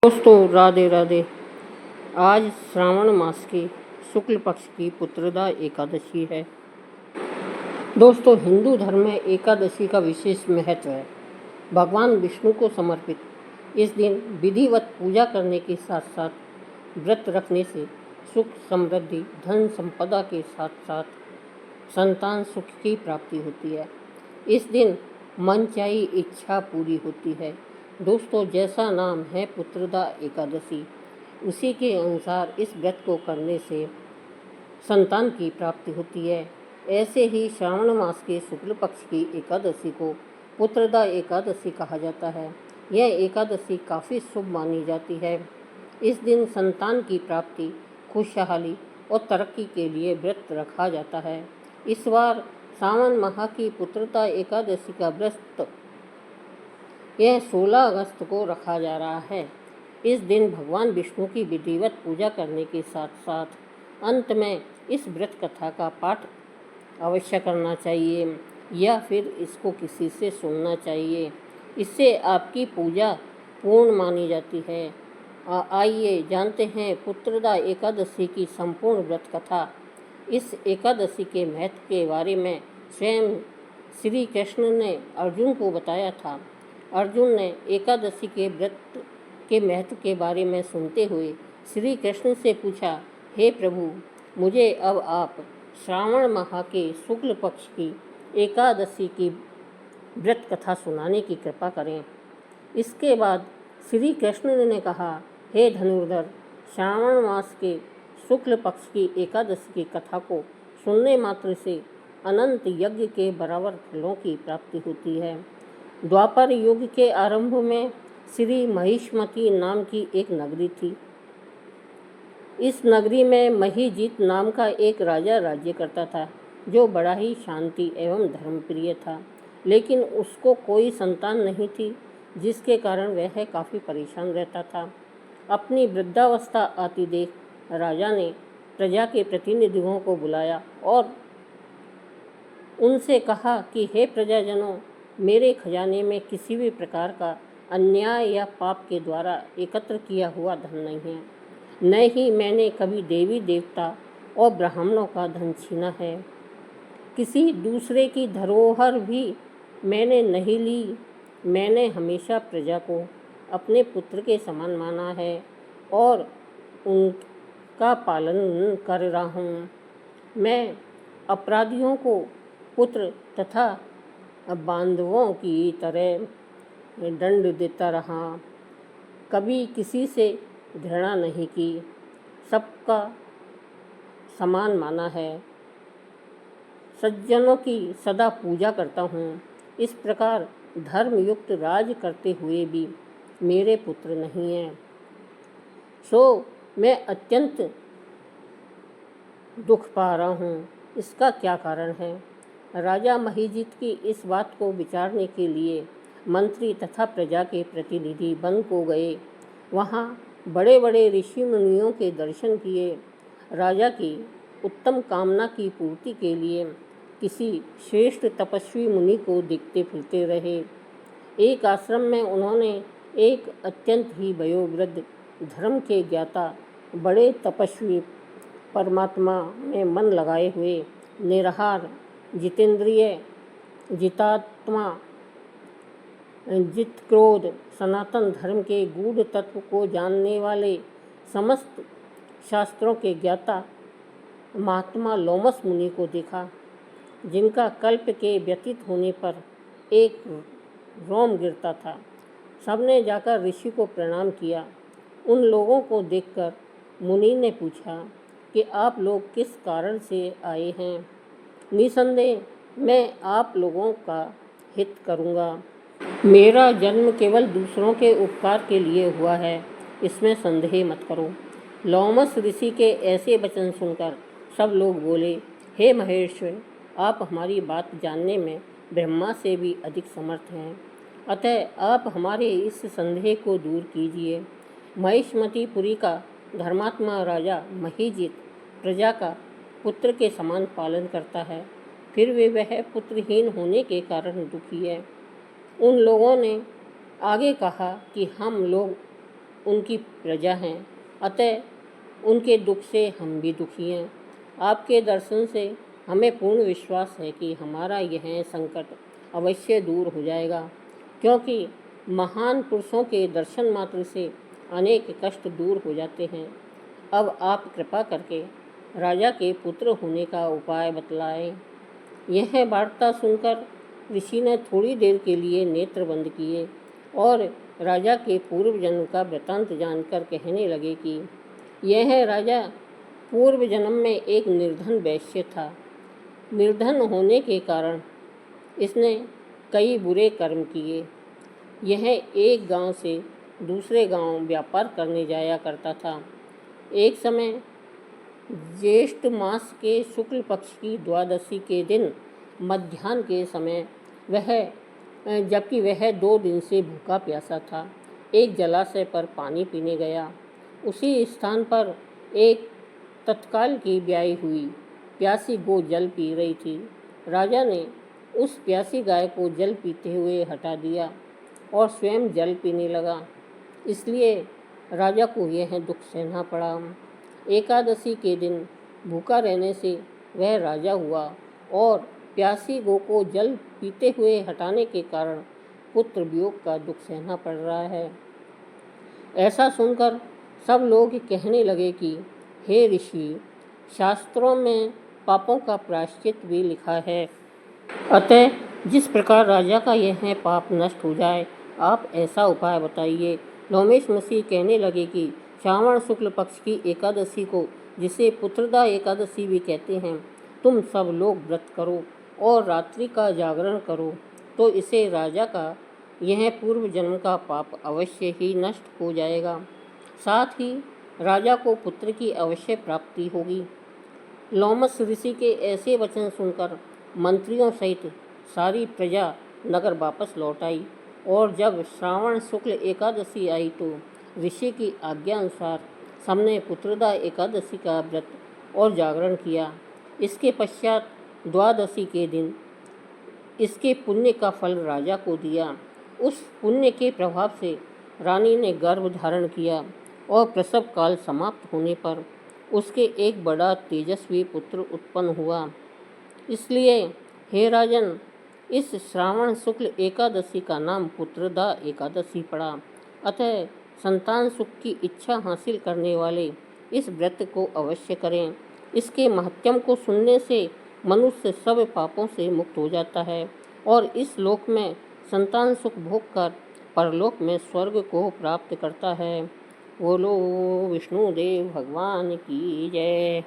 दोस्तों राधे राधे। आज श्रावण मास के शुक्ल पक्ष की पुत्रदा एकादशी है। दोस्तों, हिंदू धर्म में एकादशी का विशेष महत्व है। भगवान विष्णु को समर्पित इस दिन विधिवत पूजा करने के साथ साथ व्रत रखने से सुख समृद्धि धन संपदा के साथ साथ संतान सुख की प्राप्ति होती है। इस दिन मनचाही इच्छा पूरी होती है। दोस्तों, जैसा नाम है पुत्रदा एकादशी, उसी के अनुसार इस व्रत को करने से संतान की प्राप्ति होती है। ऐसे ही श्रावण मास के शुक्ल पक्ष की एकादशी को पुत्रदा एकादशी कहा जाता है। यह एकादशी काफ़ी शुभ मानी जाती है। इस दिन संतान की प्राप्ति, खुशहाली और तरक्की के लिए व्रत रखा जाता है। इस बार सावन माह की पुत्रदा एकादशी का व्रत यह 16 अगस्त को रखा जा रहा है। इस दिन भगवान विष्णु की विधिवत पूजा करने के साथ साथ अंत में इस व्रत कथा का पाठ अवश्य करना चाहिए या फिर इसको किसी से सुनना चाहिए। इससे आपकी पूजा पूर्ण मानी जाती है। आइए जानते हैं पुत्रदा एकादशी की संपूर्ण व्रत कथा। इस एकादशी के महत्व के बारे में स्वयं श्री कृष्ण ने अर्जुन को बताया था। अर्जुन ने एकादशी के व्रत के महत्व के बारे में सुनते हुए श्री कृष्ण से पूछा, हे प्रभु, मुझे अब आप श्रावण माह के शुक्ल पक्ष की एकादशी की व्रत कथा सुनाने की कृपा करें। इसके बाद श्री कृष्ण ने कहा, हे धनुर्धर, श्रावण मास के शुक्ल पक्ष की एकादशी की कथा को सुनने मात्र से अनंत यज्ञ के बराबर फलों की प्राप्ति होती है। द्वापर युग के आरंभ में श्री महिष्मती नाम की एक नगरी थी। इस नगरी में महीजीत नाम का एक राजा राज्य करता था, जो बड़ा ही शांति एवं धर्मप्रिय था। लेकिन उसको कोई संतान नहीं थी, जिसके कारण वह काफ़ी परेशान रहता था। अपनी वृद्धावस्था आती देख राजा ने प्रजा के प्रतिनिधियों को बुलाया और उनसे कहा कि हे प्रजाजनों, मेरे खजाने में किसी भी प्रकार का अन्याय या पाप के द्वारा एकत्र किया हुआ धन नहीं है। न ही मैंने कभी देवी देवता और ब्राह्मणों का धन छीना है। किसी दूसरे की धरोहर भी मैंने नहीं ली। मैंने हमेशा प्रजा को अपने पुत्र के समान माना है और उनका पालन कर रहा हूँ। मैं अपराधियों को पुत्र तथा बांधवों की तरह दंड देता रहा। कभी किसी से घृणा नहीं की, सबका समान माना है। सज्जनों की सदा पूजा करता हूँ। इस प्रकार धर्मयुक्त राज करते हुए भी मेरे पुत्र नहीं हैं। सो मैं अत्यंत दुख पा रहा हूँ। इसका क्या कारण है? राजा महीजीत की इस बात को विचारने के लिए मंत्री तथा प्रजा के प्रतिनिधि वन को गए। वहाँ बड़े बड़े ऋषि मुनियों के दर्शन किए। राजा की उत्तम कामना की पूर्ति के लिए किसी श्रेष्ठ तपस्वी मुनि को देखते फिरते रहे। एक आश्रम में उन्होंने एक अत्यंत ही वयोवृद्ध धर्म के ज्ञाता बड़े तपस्वी परमात्मा में मन लगाए हुए निराहार जितेंद्रिय जितात्मा जित क्रोध सनातन धर्म के गूढ़ तत्व को जानने वाले समस्त शास्त्रों के ज्ञाता महात्मा लोमस मुनि को देखा, जिनका कल्प के व्यतीत होने पर एक रोम गिरता था। सबने जाकर ऋषि को प्रणाम किया। उन लोगों को देखकर मुनि ने पूछा कि आप लोग किस कारण से आए हैं? निसंदेह मैं आप लोगों का हित करूंगा। मेरा जन्म केवल दूसरों के उपकार के लिए हुआ है, इसमें संदेह मत करो। लोमस ऋषि के ऐसे वचन सुनकर सब लोग बोले, हे महेश्वर, आप हमारी बात जानने में ब्रह्मा से भी अधिक समर्थ हैं। अतः आप हमारे इस संदेह को दूर कीजिए। महिष्मतीपुरी का धर्मात्मा राजा महीजीत प्रजा का पुत्र के समान पालन करता है, फिर भी वह पुत्रहीन होने के कारण दुखी है। उन लोगों ने आगे कहा कि हम लोग उनकी प्रजा हैं, अतः उनके दुख से हम भी दुखी हैं। आपके दर्शन से हमें पूर्ण विश्वास है कि हमारा यह संकट अवश्य दूर हो जाएगा, क्योंकि महान पुरुषों के दर्शन मात्र से अनेक कष्ट दूर हो जाते हैं। अब आप कृपा करके राजा के पुत्र होने का उपाय बतलाएं। यह वार्ता सुनकर ऋषि ने थोड़ी देर के लिए नेत्र बंद किए और राजा के पूर्व जन्म का वृतांत जानकर कहने लगे कि यह राजा पूर्व जन्म में एक निर्धन वैश्य था। निर्धन होने के कारण इसने कई बुरे कर्म किए। यह एक गांव से दूसरे गांव व्यापार करने जाया करता था। एक समय ज्येष्ठ मास के शुक्ल पक्ष की द्वादशी के दिन मध्याह्न के समय जबकि वह 2 दिन से भूखा प्यासा था, एक जलाशय पर पानी पीने गया। उसी स्थान पर एक तत्काल की ब्याई हुई प्यासी गो जल पी रही थी। राजा ने उस प्यासी गाय को जल पीते हुए हटा दिया और स्वयं जल पीने लगा। इसलिए राजा को यह दुख सहना पड़ा। एकादशी के दिन भूखा रहने से वह राजा हुआ और प्यासी गो को जल पीते हुए हटाने के कारण पुत्र वियोग का दुख सहना पड़ रहा है। ऐसा सुनकर सब लोग कहने लगे कि हे ऋषि, शास्त्रों में पापों का प्रायश्चित भी लिखा है, अतः जिस प्रकार राजा का यह पाप नष्ट हो जाए, आप ऐसा उपाय बताइए। लोमेश मसीह कहने लगे कि श्रावण शुक्ल पक्ष की एकादशी को, जिसे पुत्रदा एकादशी भी कहते हैं, तुम सब लोग व्रत करो और रात्रि का जागरण करो, तो इसे राजा का यह पूर्व जन्म का पाप अवश्य ही नष्ट हो जाएगा। साथ ही राजा को पुत्र की अवश्य प्राप्ति होगी। लोमस ऋषि के ऐसे वचन सुनकर मंत्रियों सहित सारी प्रजा नगर वापस लौट आई और जब श्रावण शुक्ल एकादशी आई तो ऋषि की आज्ञा अनुसार सबने पुत्रदा एकादशी का व्रत और जागरण किया। इसके पश्चात द्वादशी के दिन इसके पुण्य का फल राजा को दिया। उस पुण्य के प्रभाव से रानी ने गर्भ धारण किया और प्रसव काल समाप्त होने पर उसके एक बड़ा तेजस्वी पुत्र उत्पन्न हुआ। इसलिए हे राजन, इस श्रावण शुक्ल एकादशी का नाम पुत्रदा एकादशी पड़ा। अतः संतान सुख की इच्छा हासिल करने वाले इस व्रत को अवश्य करें। इसके महत्म को सुनने से मनुष्य सब पापों से मुक्त हो जाता है और इस लोक में संतान सुख भोग कर परलोक में स्वर्ग को प्राप्त करता है। बोलो विष्णुदेव भगवान की जय।